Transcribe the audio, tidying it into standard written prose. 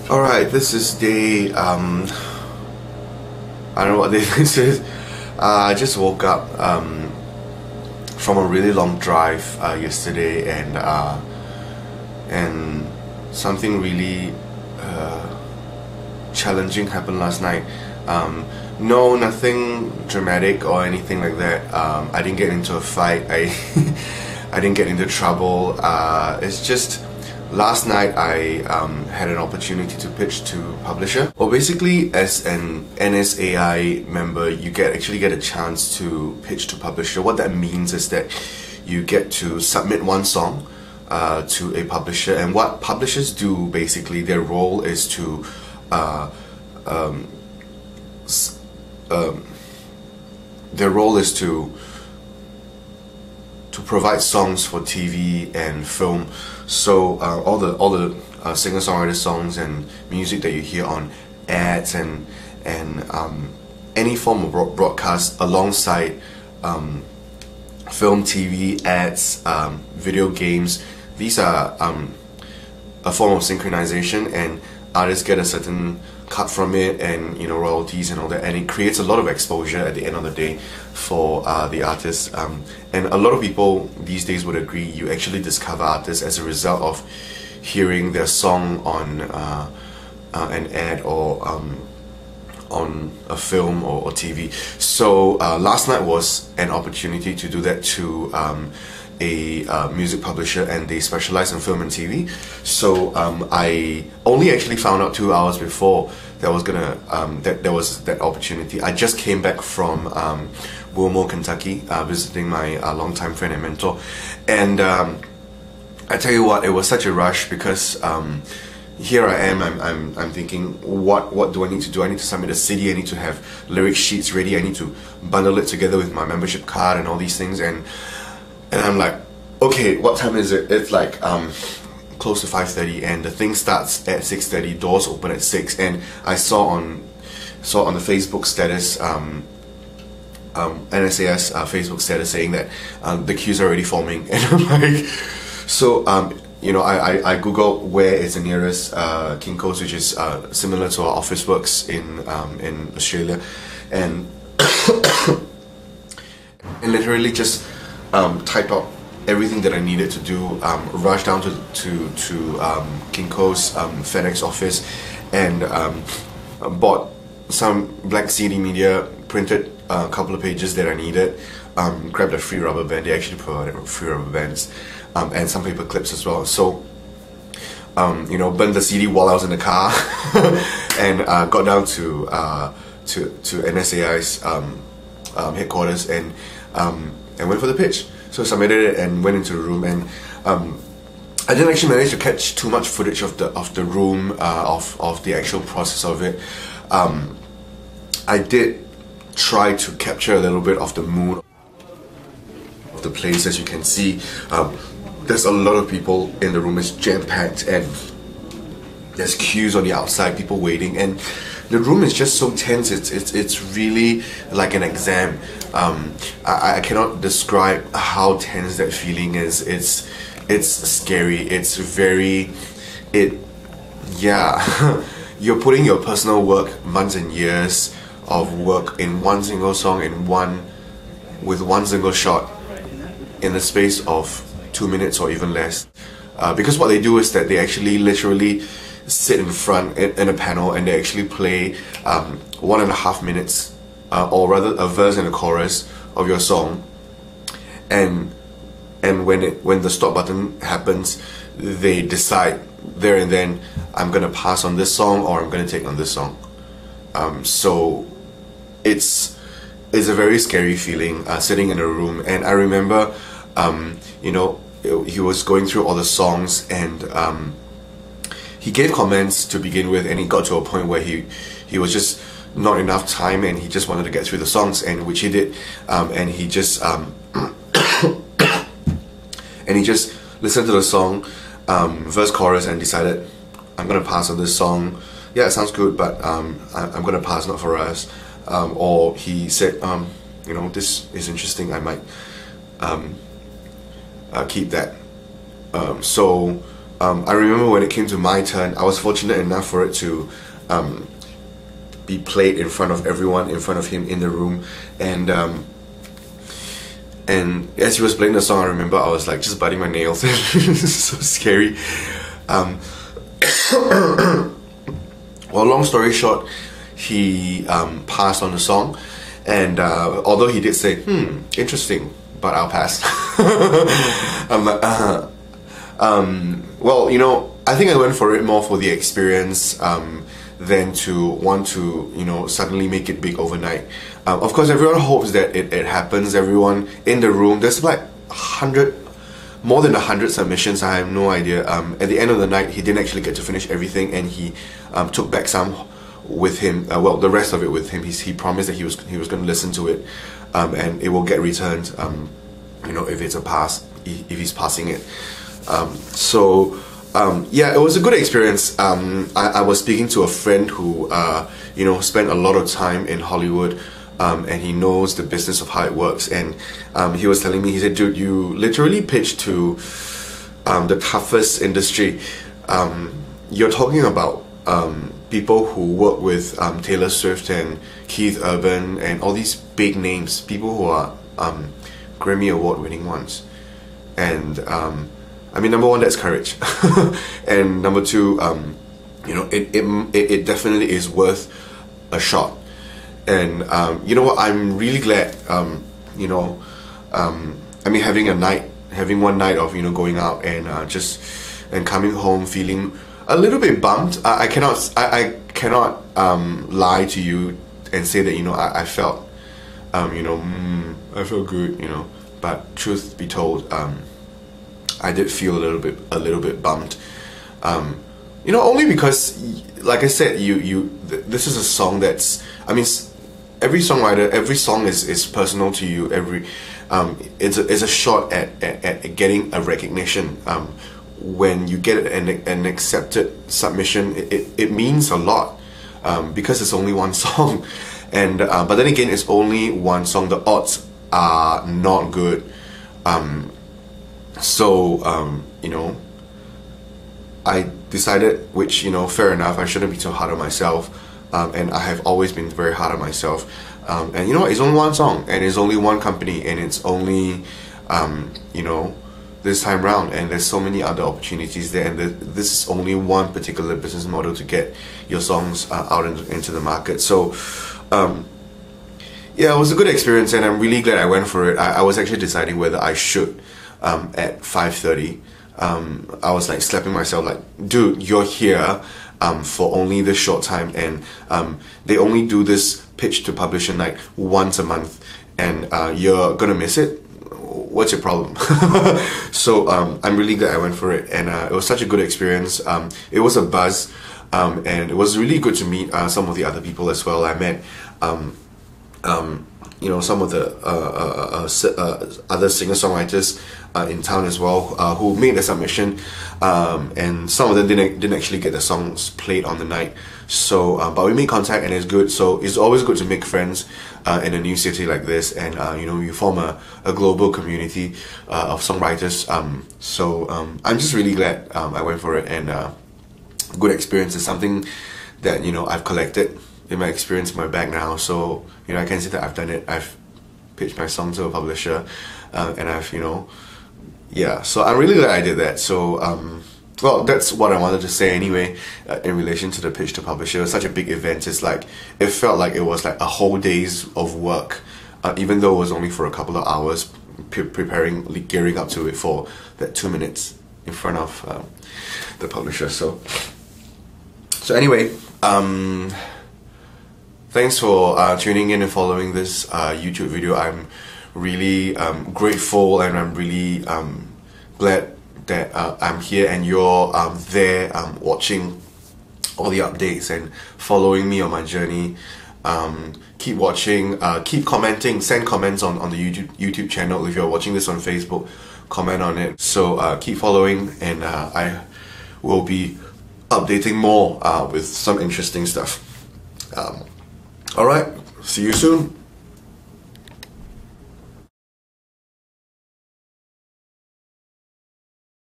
Alright, this is day, I don't know what day this is. I just woke up from a really long drive yesterday, and something really challenging happened last night. No, nothing dramatic or anything like that. I didn't get into a fight. I I didn't get into trouble. It's just last night I had an opportunity to pitch to publisher. Well, basically, as an NSAI member, you actually get a chance to pitch to publisher. What that means is that you get to submit one song to a publisher, and what publishers do, basically, their role is to provide songs for TV and film. So all the singer-songwriter songs and music that you hear on ads and any form of broadcast alongside film, TV, ads, video games, these are a form of synchronization, and artists get a certain cut from it, and royalties and all that, and it creates a lot of exposure at the end of the day for the artists. And a lot of people these days would agree, you actually discover artists as a result of hearing their song on an ad or on a film or TV. So last night was an opportunity to do that to a music publisher, and they specialize in film and TV. So I only actually found out 2 hours before there was that opportunity. I just came back from Wilmore, Kentucky, visiting my longtime friend and mentor, and I tell you what, it was such a rush because here I am. I'm thinking, what do I need to do? I need to submit a CD. I need to have lyric sheets ready. I need to bundle it together with my membership card and all these things, and I'm like, okay, what time is it? It's like close to 5:30, and the thing starts at 6:30. Doors open at 6, and I saw on the Facebook status, NSAI's Facebook status, saying that the queues are already forming, and I'm like, so I googled where is the nearest Kinko's, which is similar to our Officeworks in Australia, and and literally just type out everything that I needed to do, rush down to Kinko's FedEx office, and bought some black CD media, printed a couple of pages that I needed, grabbed a free rubber band. They actually provided free rubber bands, and some paper clips as well. So burned the CD while I was in the car, and got down to NSAI's headquarters, and went for the pitch. So I submitted it and went into the room, and I didn't actually manage to catch too much footage of the room, of the actual process of it. I did try to capture a little bit of the mood of the place. As you can see, there's a lot of people in the room. It's jam-packed, and there's queues on the outside, people waiting, and the room is just so tense. It's really like an exam. I cannot describe how tense that feeling is. It's scary. It's very, yeah. You're putting your personal work, months and years of work, in one single song, with one single shot, in the space of 2 minutes or even less. Because what they do is that they actually literally sit in front in a panel, and they actually play 1.5 minutes, or rather a verse and a chorus of your song, and when the stop button happens, they decide there and then, I'm gonna pass on this song or I'm gonna take on this song. So it's a very scary feeling, sitting in a room. And I remember he was going through all the songs, and he gave comments to begin with, and he got to a point where he was just not enough time, and he just wanted to get through the songs, and which he did, and he just listened to the song, verse, chorus, and decided, I'm gonna pass on this song. Yeah, it sounds good, but I'm gonna pass, not for us. Or he said, this is interesting, I might keep that. So I remember when it came to my turn, I was fortunate enough for it to be played in front of everyone, in front of him in the room, and as he was playing the song, I remember I was like just biting my nails. So scary. Well, long story short, he passed on the song, and although he did say, interesting, but I'll pass. I'm like, well, you know, I think I went for it more for the experience than to want to, you know, suddenly make it big overnight. Of course, everyone hopes that it happens. Everyone in the room, there's like more than 100 submissions. I have no idea. At the end of the night, he didn't actually get to finish everything, and he took back some with him. Well, the rest of it with him. He promised that he was going to listen to it, and it will get returned. You know, if it's a pass, if he's passing it. Yeah, it was a good experience. I was speaking to a friend who, you know, spent a lot of time in Hollywood, and he knows the business of how it works. And he was telling me, he said, dude, you literally pitched to the toughest industry. You're talking about people who work with Taylor Swift and Keith Urban and all these big names, people who are Grammy Award winning ones. And I mean, number one, that's courage. And number two, you know, it definitely is worth a shot. And you know what, I'm really glad, you know, I mean, having one night of, you know, going out and and coming home feeling a little bit bummed. I cannot lie to you and say that, you know, I felt, you know, I felt good, you know. But truth be told, I did feel a little bit bummed. You know, only because, like I said, this is a song that's, I mean, every songwriter, every song is personal to you. It's a shot at getting a recognition. When you get an accepted submission, it means a lot, because it's only one song, and but then again, it's only one song. The odds are not good. You know, I decided, which, you know, fair enough, I shouldn't be too hard on myself, and I have always been very hard on myself, and you know, it's only one song, and it's only one company, and it's only, you know, this time round, and there's so many other opportunities there, and this is only one particular business model to get your songs out into the market. So yeah, it was a good experience, and I'm really glad I went for it. I was actually deciding whether I should, at 5:30. I was like slapping myself like, dude, you're here for only this short time, and they only do this pitch to publisher night once a month, and you're gonna miss it. What's your problem? So I'm really glad I went for it, and it was such a good experience. It was a buzz, and it was really good to meet some of the other people as well. I met you know, some of the other singer-songwriters in town as well, who made the submission, and some of them didn't actually get the songs played on the night. So but we made contact, and it's good. So it's always good to make friends in a new city like this, and you know, you form a global community of songwriters. I'm just really glad I went for it, and good experience is something that, you know, I've collected in my experience in my bag now. So, you know, I can say that I've done it. I've pitched my song to a publisher, and I've, you know, yeah, so I'm really glad I did that. So well, that's what I wanted to say anyway, in relation to the pitch to publisher. It was such a big event. It's like, it felt like it was like a whole day's of work, even though it was only for a couple of hours, preparing, gearing up to it for that 2 minutes in front of the publisher. So anyway, thanks for tuning in and following this YouTube video. I'm really grateful, and I'm really glad that I'm here and you're there watching all the updates and following me on my journey. Keep watching, keep commenting, send comments on the YouTube channel. If you're watching this on Facebook, comment on it. So keep following, and I will be updating more with some interesting stuff. Alright, see you soon.